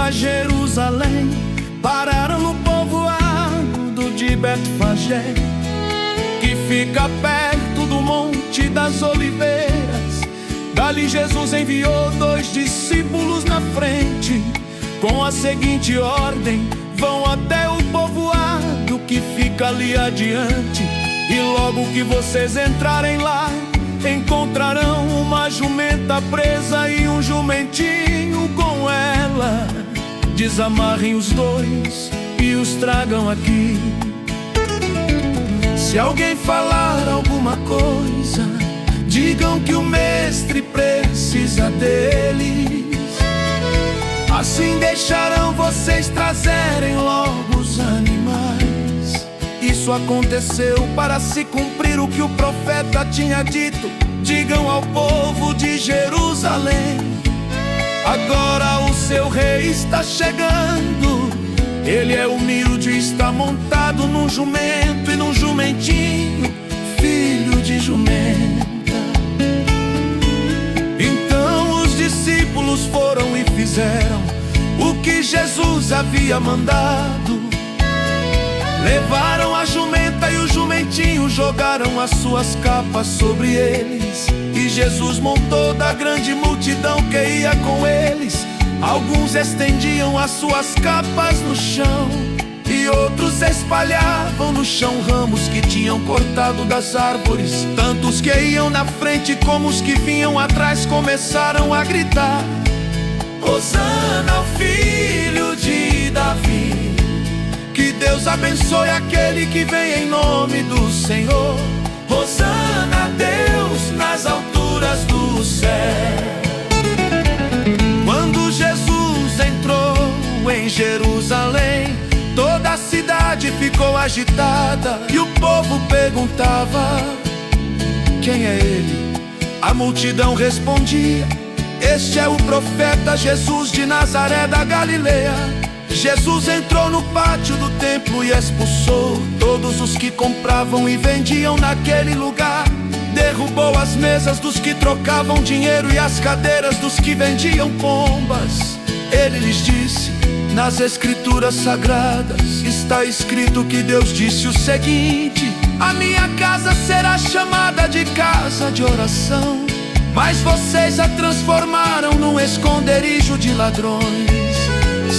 a Jerusalém, pararam no povoado de Betfagé, que fica perto do Monte das Oliveiras. Dali Jesus enviou 2 discípulos na frente, com a seguinte ordem: vão até o povoado que fica ali adiante, e logo que vocês entrarem lá, encontrarão uma jumenta presa e um jumentinho com ela. Desamarrem os 2 e os tragam aqui. Se alguém falar alguma coisa, digam que o mestre precisa deles. Assim deixarão vocês trazerem logo os animais. Isso aconteceu para se cumprir o que o profeta tinha dito: digam ao povo de Jerusalém, agora o seu rei está chegando. Ele é humilde e está montado num jumento e num jumentinho, filho de jumenta. Então os discípulos foram e fizeram o que Jesus havia mandado. Levaram a jumenta e o jumentinho, jogaram as suas capas sobre eles, e Jesus montou da grande multidão que ia com eles. Alguns estendiam as suas capas no chão, e outros espalhavam no chão ramos que tinham cortado das árvores. Tanto os que iam na frente como os que vinham atrás começaram a gritar: Hosana ao filho de Davi! Que Deus abençoe aquele que vem em nome do Senhor. Hosana a Deus nas alturas do céu. Quando Jesus entrou em Jerusalém, toda a cidade ficou agitada, e o povo perguntava: quem é ele? A multidão respondia: este é o profeta Jesus de Nazaré da Galileia. Jesus entrou no pátio do templo e expulsou todos os que compravam e vendiam naquele lugar. Derrubou as mesas dos que trocavam dinheiro e as cadeiras dos que vendiam pombas. Ele lhes disse: nas escrituras sagradas está escrito que Deus disse o seguinte: a minha casa será chamada de casa de oração, mas vocês a transformaram num esconderijo de ladrões.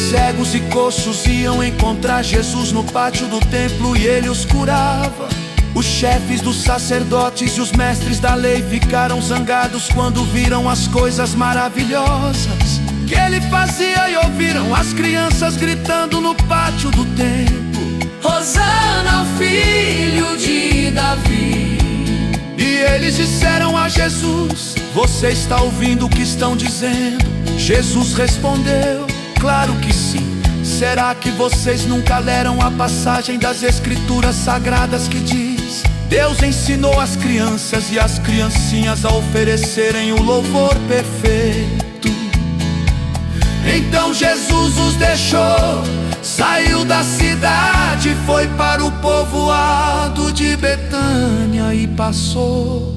Cegos e coxos iam encontrar Jesus no pátio do templo e ele os curava. Os chefes dos sacerdotes e os mestres da lei ficaram zangados quando viram as coisas maravilhosas que ele fazia, e ouviram as crianças gritando no pátio do templo: Hosana ao filho de Davi! E eles disseram a Jesus: você está ouvindo o que estão dizendo? Jesus respondeu: claro que sim. Será que vocês nunca leram a passagem das escrituras sagradas que diz: Deus ensinou as crianças e as criancinhas a oferecerem o louvor perfeito? Então Jesus os deixou, saiu da cidade, foi para o povoado de Betânia e passou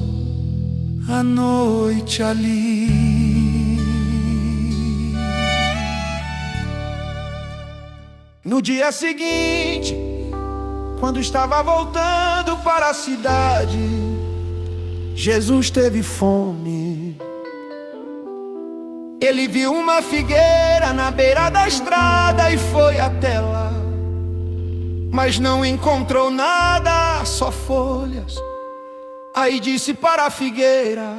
a noite ali. No dia seguinte, quando estava voltando para a cidade, Jesus teve fome. Ele viu uma figueira na beira da estrada e foi até lá, mas não encontrou nada, só folhas. Aí disse para a figueira: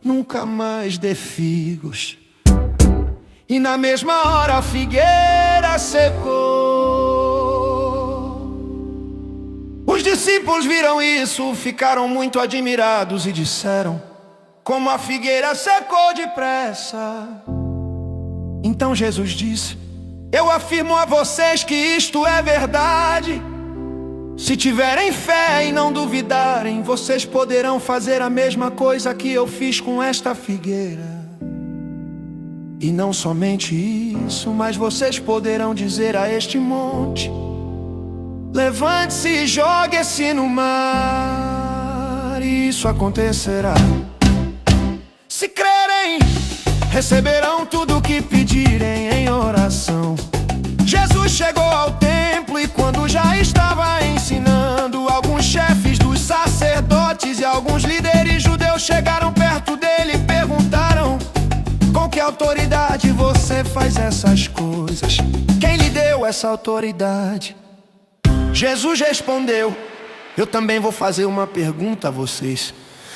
nunca mais dê figos. E na mesma hora a figueira secou. Os discípulos viram isso, ficaram muito admirados e disseram: como a figueira secou depressa. Então Jesus disse: eu afirmo a vocês que isto é verdade. Se tiverem fé e não duvidarem, vocês poderão fazer a mesma coisa que eu fiz com esta figueira. E não somente isso, mas vocês poderão dizer a este monte: levante-se e jogue-se no mar, e isso acontecerá. Se crerem, receberão tudo o que pedirem em oração. Jesus chegou ao templo e quando já estava ensinando, alguns chefes dos sacerdotes e alguns líderes judeus chegaram perto dele e perguntaram: com que autoridade você faz essas coisas? Quem lhe deu essa autoridade? Jesus respondeu: eu também vou fazer uma pergunta a vocês.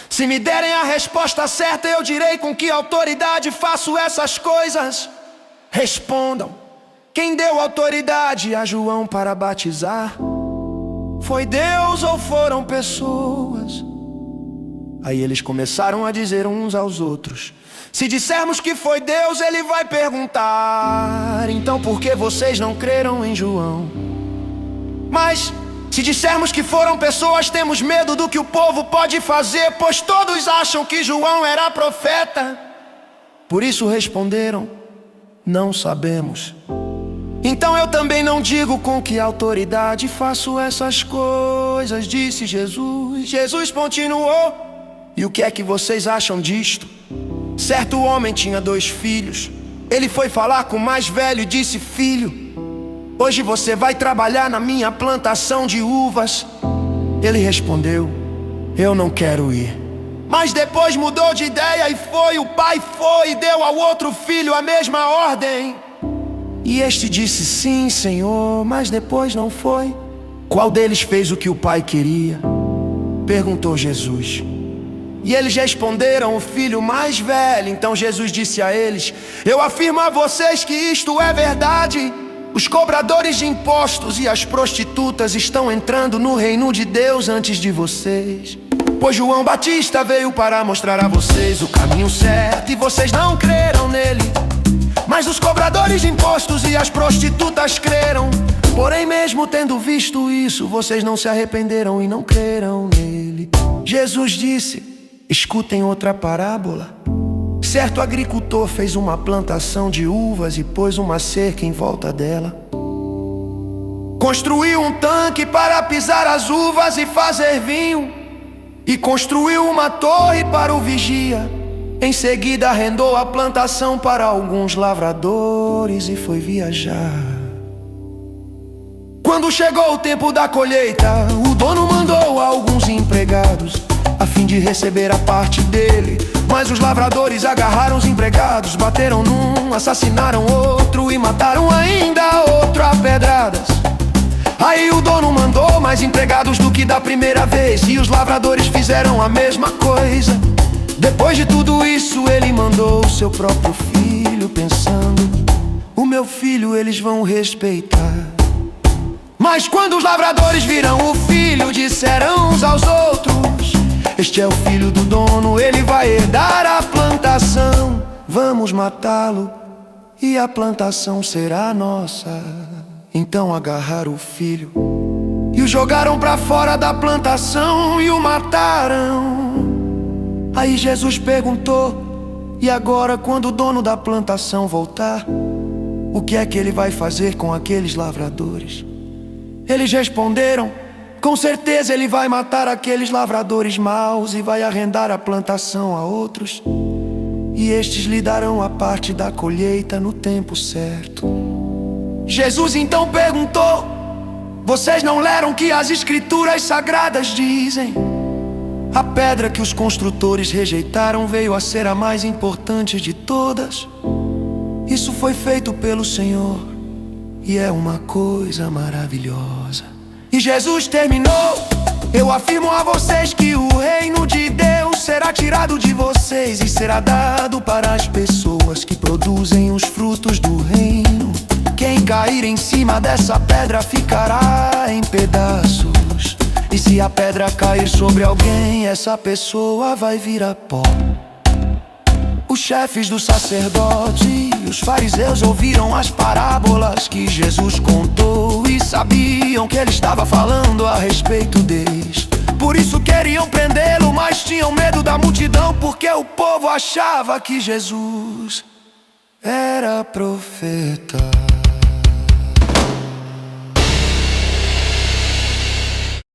Se me derem a resposta certa, eu direi com que autoridade faço essas coisas. Respondam: quem deu autoridade a João para batizar? Foi Deus ou foram pessoas? Aí eles começaram a dizer uns aos outros: se dissermos que foi Deus, ele vai perguntar: então por que vocês não creram em João? Mas se dissermos que foram pessoas, temos medo do que o povo pode fazer, pois todos acham que João era profeta. Por isso responderam: não sabemos. Então eu também não digo com que autoridade faço essas coisas, disse Jesus. Jesus continuou: e o que é que vocês acham disto? Certo homem tinha 2 filhos. Ele foi falar com o mais velho e disse: filho, hoje você vai trabalhar na minha plantação de uvas. Ele respondeu: eu não quero ir. Mas depois mudou de ideia e foi. O pai foi e deu ao outro filho a mesma ordem. E este disse: sim, Senhor, mas depois não foi. Qual deles fez o que o pai queria? Perguntou Jesus. E eles responderam: o filho mais velho. Então Jesus disse a eles: eu afirmo a vocês que isto é verdade. Os cobradores de impostos e as prostitutas estão entrando no reino de Deus antes de vocês. Pois João Batista veio para mostrar a vocês o caminho certo e vocês não creram nele. Mas os cobradores de impostos e as prostitutas creram. Porém, mesmo tendo visto isso, vocês não se arrependeram e não creram nele. Jesus disse: escutem outra parábola. Certo agricultor fez uma plantação de uvas e pôs uma cerca em volta dela. Construiu um tanque para pisar as uvas e fazer vinho. E construiu uma torre para o vigia. Em seguida arrendou a plantação para alguns lavradores e foi viajar. Quando chegou o tempo da colheita, o dono mandou alguns empregados a fim de receber a parte dele. Mas os lavradores agarraram os empregados, bateram num, assassinaram outro e mataram ainda outro a pedradas. Aí o dono mandou mais empregados do que da primeira vez, e os lavradores fizeram a mesma coisa. Depois de tudo isso, ele mandou o seu próprio filho, pensando: o meu filho eles vão respeitar. Mas quando os lavradores viram o filho, disseram uns aos outros: este é o filho do dono, ele vai herdar a plantação. Vamos matá-lo e a plantação será nossa. Então agarraram o filho e o jogaram pra fora da plantação e o mataram. Aí Jesus perguntou: e agora, quando o dono da plantação voltar, o que é que ele vai fazer com aqueles lavradores? Eles responderam: com certeza ele vai matar aqueles lavradores maus e vai arrendar a plantação a outros, e estes lhe darão a parte da colheita no tempo certo. Jesus então perguntou: vocês não leram que as escrituras sagradas dizem: a pedra que os construtores rejeitaram veio a ser a mais importante de todas? Isso foi feito pelo Senhor e é uma coisa maravilhosa. E Jesus terminou: eu afirmo a vocês que o reino de Deus será tirado de vocês e será dado para as pessoas que produzem os frutos do reino. Quem cair em cima dessa pedra ficará em pedaços, e se a pedra cair sobre alguém, essa pessoa vai virar pó. Os chefes dos sacerdotes e os fariseus ouviram as parábolas que Jesus contou e sabiam que ele estava falando a respeito deles. Por isso queriam prendê-lo, mas tinham medo da multidão, porque o povo achava que Jesus era profeta.